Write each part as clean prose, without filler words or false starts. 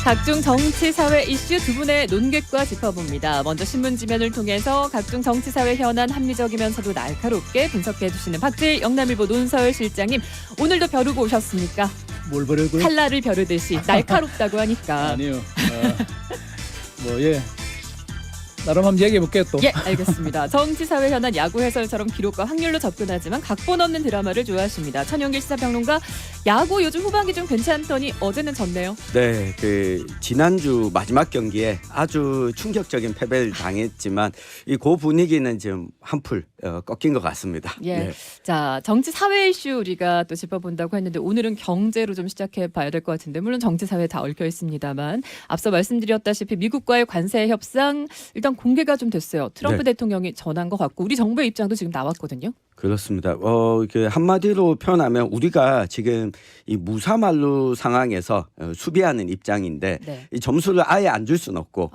각종 정치, 사회 이슈 두 분의 논객과 짚어봅니다. 먼저 신문지면을 통해서 각종 정치, 사회 현안 합리적이면서도 날카롭게 분석해 주시는 박재일 영남일보 논설 실장님. 오늘도 벼르고 오셨습니까? 뭘 버려고요? 칼날을 벼르듯이 날카롭다고 하니까. 아니요. 나름 한번 얘기해 볼게요 또. 예, 알겠습니다. 정치, 사회 현안, 야구 해설처럼 기록과 확률로 접근하지만 각본 없는 드라마를 좋아하십니다. 천영길 시사평론가, 야구 요즘 후반기 좀 괜찮더니 어제는 졌네요. 네, 지난주 마지막 경기에 아주 충격적인 패배를 당했지만 그 분위기는 지금 한풀 꺾인 것 같습니다. 예. 네. 자, 정치 사회 이슈 우리가 또 짚어본다고 했는데 오늘은 경제로 좀 시작해 봐야 될 것 같은데, 물론 정치 사회 다 얽혀 있습니다만 앞서 말씀드렸다시피 미국과의 관세 협상 일단 공개가 좀 됐어요. 트럼프 네. 대통령이 전한 것 같고 우리 정부의 입장도 지금 나왔거든요. 그렇습니다. 한마디로 표현하면 우리가 지금 이 무사말루 상황에서 수비하는 입장인데 네. 이 점수를 아예 안 줄 수는 없고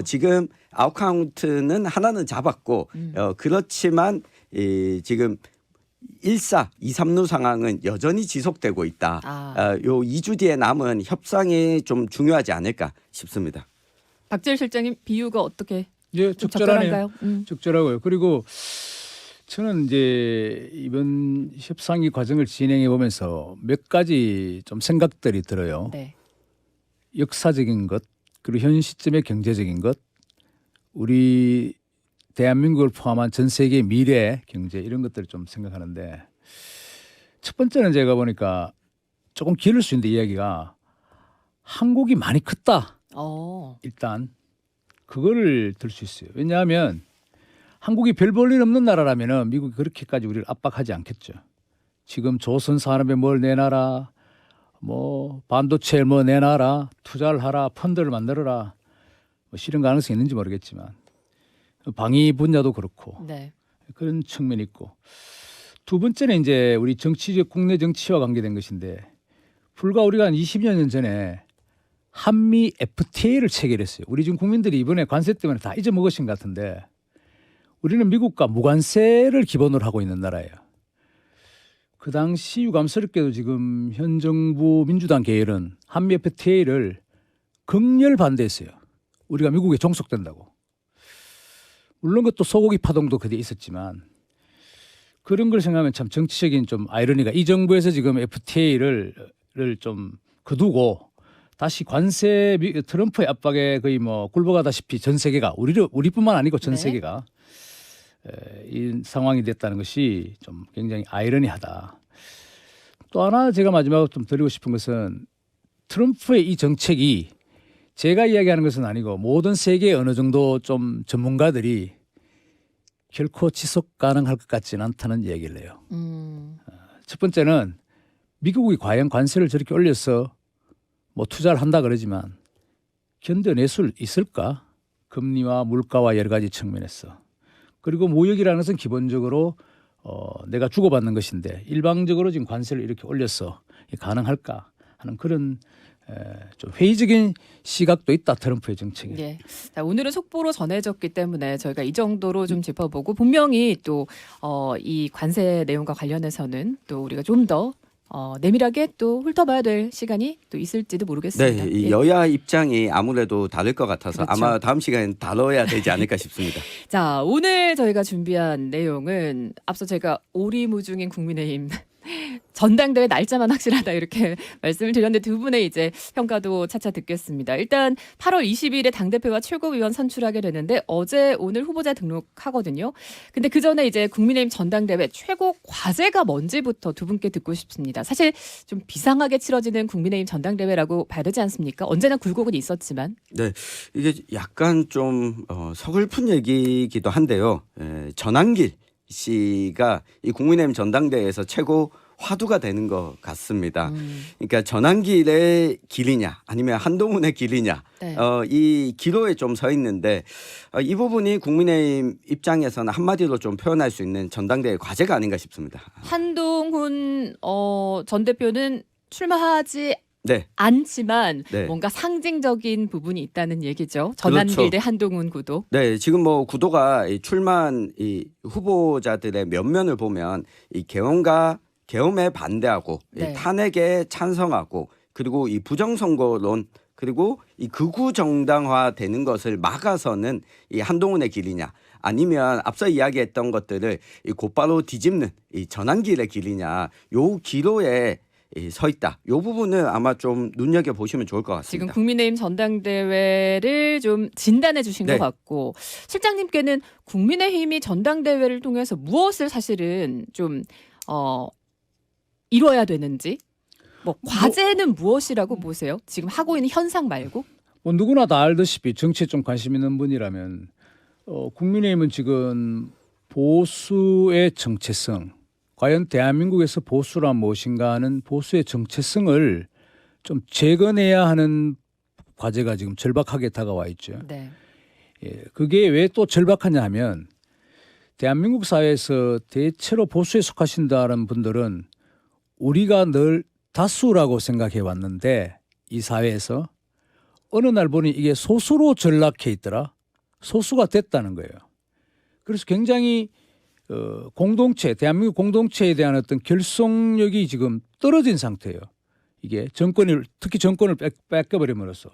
지금 아웃카운트는 하나는 잡았고 그렇지만 지금 1사, 2, 3루 상황은 여전히 지속되고 있다. 요 2주 뒤에 남은 협상이 좀 중요하지 않을까 싶습니다. 박재일 실장님, 비유가 어떻게 예, 좀 적절하네요. 적절한가요? 적절하고요. 그리고 저는 이제 이번 협상의 과정을 진행해 보면서 몇 가지 좀 생각들이 들어요. 네. 역사적인 것, 그리고 현 시점의 경제적인 것, 우리 대한민국을 포함한 전 세계의 미래 경제 이런 것들을 좀 생각하는데, 첫 번째는 제가 보니까 조금 길을 수 있는데 이야기가 한국이 많이 컸다. 일단 그거를 들 수 있어요. 왜냐하면 한국이 별 볼 일 없는 나라라면은 미국이 그렇게까지 우리를 압박하지 않겠죠. 지금 조선 산업에 뭘 내놔라, 뭐 반도체 뭐 내놔라, 투자를 하라, 펀드를 만들어라, 뭐 실현 가능성이 있는지 모르겠지만 방위 분야도 그렇고 네. 그런 측면이 있고, 두 번째는 이제 우리 정치적 국내 정치와 관계된 것인데, 불과 우리가 한 20여 년 전에 한미 FTA를 체결했어요. 우리 지금 국민들이 이번에 관세 때문에 다 잊어먹으신 것 같은데, 우리는 미국과 무관세를 기본으로 하고 있는 나라예요. 그 당시 유감스럽게도 지금 현 정부 민주당 계열은 한미 FTA를 극렬 반대했어요. 우리가 미국에 종속된다고. 물론 그것도 소고기 파동도 그때 있었지만, 그런 걸 생각하면 참 정치적인 좀 아이러니가, 이 정부에서 지금 FTA를 좀 거두고 다시 관세 트럼프의 압박에 거의 뭐 굴복하다시피 전 세계가, 우리뿐만 아니고 전 네. 세계가 이 상황이 됐다는 것이 좀 굉장히 아이러니하다. 또 하나 제가 마지막으로 좀 드리고 싶은 것은, 트럼프의 이 정책이 제가 이야기하는 것은 아니고 모든 세계의 어느 정도 좀 전문가들이 결코 지속 가능할 것 같지는 않다는 이야기를 해요. 첫 번째는 미국이 과연 관세를 저렇게 올려서 뭐 투자를 한다 그러지만 견뎌낼 수 있을까? 금리와 물가와 여러 가지 측면에서. 그리고 무역이라는 것은 기본적으로 내가 주고받는 것인데, 일방적으로 지금 관세를 이렇게 올려서 가능할까 하는 그런 좀 회의적인 시각도 있다, 트럼프의 정책에. 예. 자, 오늘은 속보로 전해졌기 때문에 저희가 이 정도로 좀 짚어보고, 분명히 또 이 관세 내용과 관련해서는 또 우리가 좀 더 내밀하게 또 훑어봐야 될 시간이 또 있을지도 모르겠습니다. 네, 이 예. 여야 입장이 아무래도 다를 것 같아서 그렇죠. 아마 다음 시간에 다뤄야 되지 않을까 싶습니다. 자, 오늘 저희가 준비한 내용은 앞서 제가 오리무중인 국민의힘 전당대회 날짜만 확실하다 이렇게 말씀을 드렸는데, 두 분의 이제 평가도 차차 듣겠습니다. 일단 8월 20일에 당대표와 최고위원 선출하게 되는데 어제 오늘 후보자 등록하거든요. 근데 그 전에 이제 국민의힘 전당대회 최고 과제가 뭔지부터 두 분께 듣고 싶습니다. 사실 좀 비상하게 치러지는 국민의힘 전당대회라고 봐야 되지 않습니까? 언제나 굴곡은 있었지만. 네, 이게 약간 좀 서글픈 얘기이기도 한데요. 전한길 씨가 이 국민의힘 전당대회에서 최고 화두가 되는 것 같습니다. 그러니까 전한길의 길이냐 아니면 한동훈의 길이냐, 네. 이 기로에 좀 서 있는데, 이 부분이 국민의힘 입장에서는 한마디로 좀 표현할 수 있는 전당대회 과제가 아닌가 싶습니다. 한동훈 전 대표는 출마하지 네. 않지만 네. 뭔가 상징적인 부분이 있다는 얘기죠. 전한길 그렇죠. 대 한동훈 구도. 네, 지금 뭐 구도가 이 출마한 이 후보자들의 면면을 보면 이 계엄에 반대하고 네. 이 탄핵에 찬성하고, 그리고 이 부정선거론 그리고 이 극우 정당화되는 것을 막아서는 이 한동훈의 길이냐, 아니면 앞서 이야기했던 것들을 이 곧바로 뒤집는 이 전환길의 길이냐, 요 기로에 서 있다. 요 부분을 아마 좀 눈여겨 보시면 좋을 것 지금 같습니다. 국민의힘 전당대회를 좀 진단해 주신 네. 것 같고 실장님께는 국민의힘이 전당대회를 통해서 무엇을 사실은 좀 이뤄야 되는지 뭐 과제는 무엇이라고 보세요? 지금 하고 있는 현상 말고? 뭐 누구나 다 알다시피 정치에 좀 관심 있는 분이라면 국민의힘은 지금 보수의 정체성, 과연 대한민국에서 보수란 무엇인가 하는 보수의 정체성을 좀 재건해야 하는 과제가 지금 절박하게 다가와 있죠. 네. 예, 그게 왜 또 절박하냐 하면 대한민국 사회에서 대체로 보수에 속하신다는 분들은 우리가 늘 다수라고 생각해 왔는데 이 사회에서 어느 날 보니 이게 소수로 전락해 있더라. 소수가 됐다는 거예요. 그래서 굉장히 공동체, 대한민국 공동체에 대한 어떤 결속력이 지금 떨어진 상태예요. 이게 특히 정권을 뺏겨버림으로써.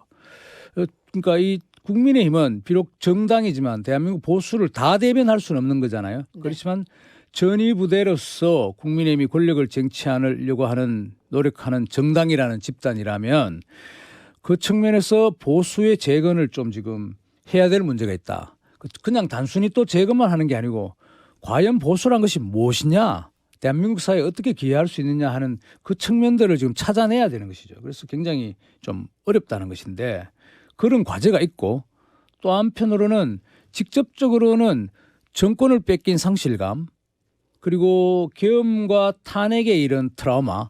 그러니까 이 국민의힘은 비록 정당이지만 대한민국 보수를 다 대변할 수는 없는 거잖아요. 네. 그렇지만 전위부대로서 국민의힘이 권력을 쟁취하려고 하는 노력하는 정당이라는 집단이라면 그 측면에서 보수의 재건을 좀 지금 해야 될 문제가 있다. 그냥 단순히 또 재건만 하는 게 아니고 과연 보수란 것이 무엇이냐, 대한민국 사회에 어떻게 기여할 수 있느냐 하는 그 측면들을 지금 찾아내야 되는 것이죠. 그래서 굉장히 좀 어렵다는 것인데 그런 과제가 있고 또 한편으로는 직접적으로는 정권을 뺏긴 상실감 그리고 계엄과 탄핵의 이런 트라우마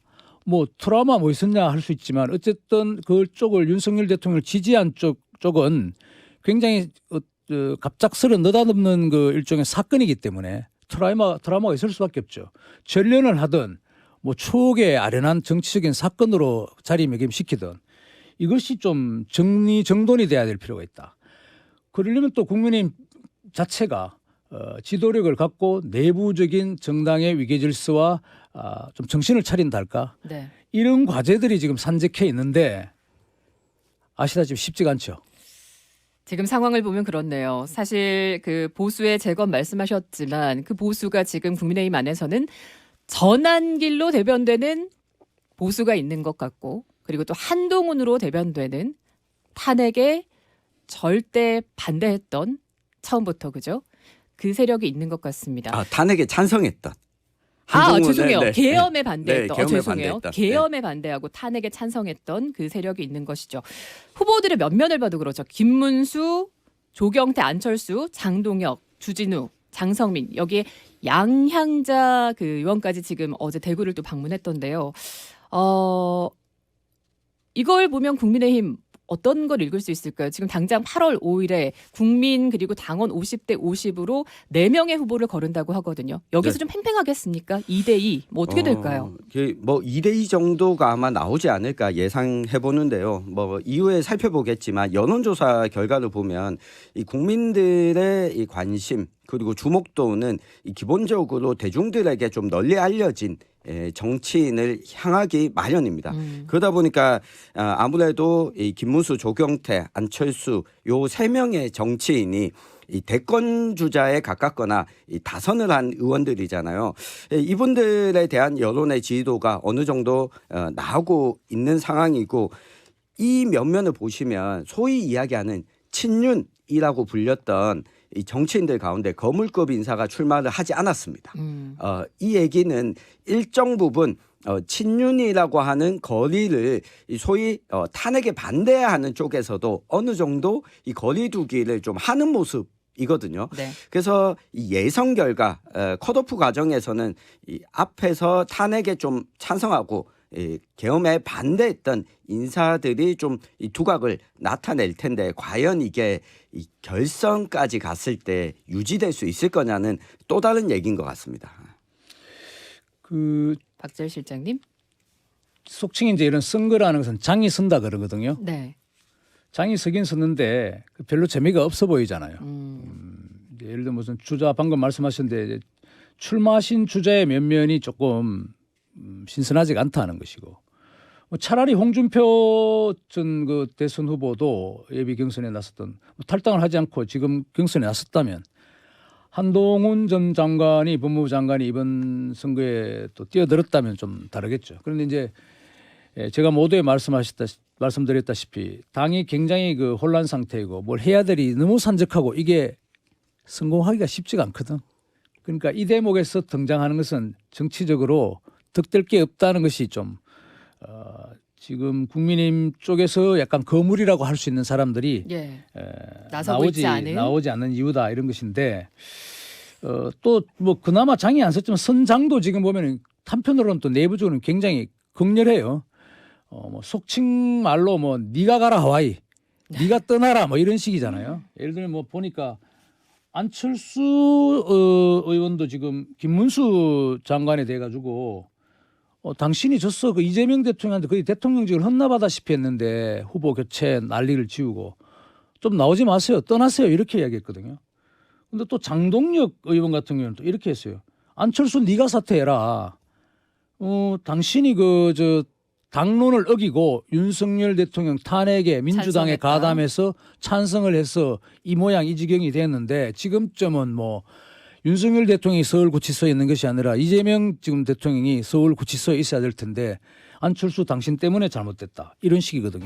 트라우마 뭐 있었냐 할 수 있지만 어쨌든 그쪽을 윤석열 대통령을 지지한 쪽은 굉장히 갑작스런 느닷없는 그 일종의 사건이기 때문에 트라우마가 있을 수밖에 없죠. 전련을 하든 뭐 추억에 아련한 정치적인 사건으로 자리매김시키든 이것이 좀 정돈이 돼야 될 필요가 있다. 그러려면 또 국민의힘 자체가 지도력을 갖고 내부적인 정당의 위계질서와 좀 정신을 차린다 할까? 네. 이런 과제들이 지금 산적해 있는데 아시다시피 쉽지가 않죠. 지금 상황을 보면 그렇네요. 사실 그 보수의 재건 말씀하셨지만 그 보수가 지금 국민의힘 안에서는 전환길로 대변되는 보수가 있는 것 같고 그리고 또 한동훈으로 대변되는 탄핵에 절대 반대했던 처음부터 그죠? 그 세력이 있는 것 같습니다. 탄핵에 찬성했던. 한동훈의, 죄송해요. 네. 계엄에 반대했던. 네, 계엄에 죄송해요. 반대했던. 계엄에 반대하고 탄핵에 찬성했던 그 세력이 있는 것이죠. 후보들의 면면을 봐도 그렇죠. 김문수, 조경태, 안철수, 장동혁, 주진우, 장성민 여기에 양향자 그 의원까지 지금 어제 대구를 또 방문했던데요. 이걸 보면 국민의힘 어떤 걸 읽을 수 있을까요? 지금 당장 8월 5일에 국민 그리고 당원 50대 50으로 4명의 후보를 거른다고 하거든요. 여기서 네. 좀 팽팽하겠습니까? 2대2 뭐 어떻게 될까요? 뭐 2대2 정도가 아마 나오지 않을까 예상해 보는데요. 뭐 이후에 살펴보겠지만 여론조사 결과를 보면 이 국민들의 이 관심 그리고 주목도는 이 기본적으로 대중들에게 좀 널리 알려진 정치인을 향하기 마련입니다. 그러다 보니까 아무래도 이 김문수, 조경태, 안철수 요 3명의 정치인이 이 대권 주자에 가깝거나 이 다선을 한 의원들이잖아요. 이분들에 대한 여론의 지지도가 어느 정도 나오고 있는 상황이고 이 면면을 보시면 소위 이야기하는 친윤이라고 불렸던 이 정치인들 가운데 거물급 인사가 출마를 하지 않았습니다. 이 얘기는 일정 부분 친윤이라고 하는 거리를 소위 탄핵에 반대하는 쪽에서도 어느 정도 이 거리두기를 좀 하는 모습이거든요. 네. 그래서 이 예선 결과 컷오프 과정에서는 이 앞에서 탄핵에 좀 찬성하고 계엄에 반대했던 인사들이 좀 이 두각을 나타낼 텐데 과연 이게 이 결선까지 갔을 때 유지될 수 있을 거냐는 또 다른 얘기인 것 같습니다. 박재일 실장님. 속칭 이제 이런 선거라는 것은 장이 선다 그러거든요. 네. 장이 서긴 섰는데 별로 재미가 없어 보이잖아요. 예를 들어 무슨 주자 방금 말씀하셨는데 출마하신 주자의 면면이 조금 신선하지가 않다는 것이고 뭐 차라리 홍준표 전 그 대선 후보도 예비 경선에 나섰던 뭐 탈당을 하지 않고 지금 경선에 나섰다면 한동훈 전 장관이 법무부 장관이 이번 선거에 또 뛰어들었다면 좀 다르겠죠. 그런데 이제 제가 모두에 말씀드렸다시피 당이 굉장히 그 혼란 상태이고 뭘 해야 될이 너무 산적하고 이게 성공하기가 쉽지가 않거든. 그러니까 이 대목에서 등장하는 것은 정치적으로 득될 게 없다는 것이 좀 지금 국민의힘 쪽에서 약간 거물이라고 할 수 있는 사람들이 예. 나서고 있지 않은 나오지 않는 이유다 이런 것인데 또 뭐 그나마 장이 안 섰지만 선장도 지금 보면은 한편으로는 또 내부적으로는 굉장히 극렬해요. 뭐 속칭 말로 뭐 네가 가라 하와이, 네가 떠나라 뭐 이런 식이잖아요. 예를 들면 뭐 보니까 안철수 의원도 지금 김문수 장관에 대해 가지고 당신이 졌어 그 이재명 대통령한테 거의 대통령직을 헌납하다시피 했는데 후보 교체 난리를 지우고 좀 나오지 마세요 떠나세요 이렇게 이야기했거든요. 근데 또 장동혁 의원 같은 경우는 또 이렇게 했어요. 안철수 네가 사퇴해라. 당신이 그 저 당론을 어기고 윤석열 대통령 탄핵에 민주당에 찬성했다. 가담해서 찬성을 해서 이 모양 이 지경이 됐는데 지금쯤은 뭐 윤석열 대통령이 서울구치소에 있는 것이 아니라 이재명 지금 대통령이 서울구치소에 있어야 될 텐데 안철수 당신 때문에 잘못됐다 이런 식이거든요.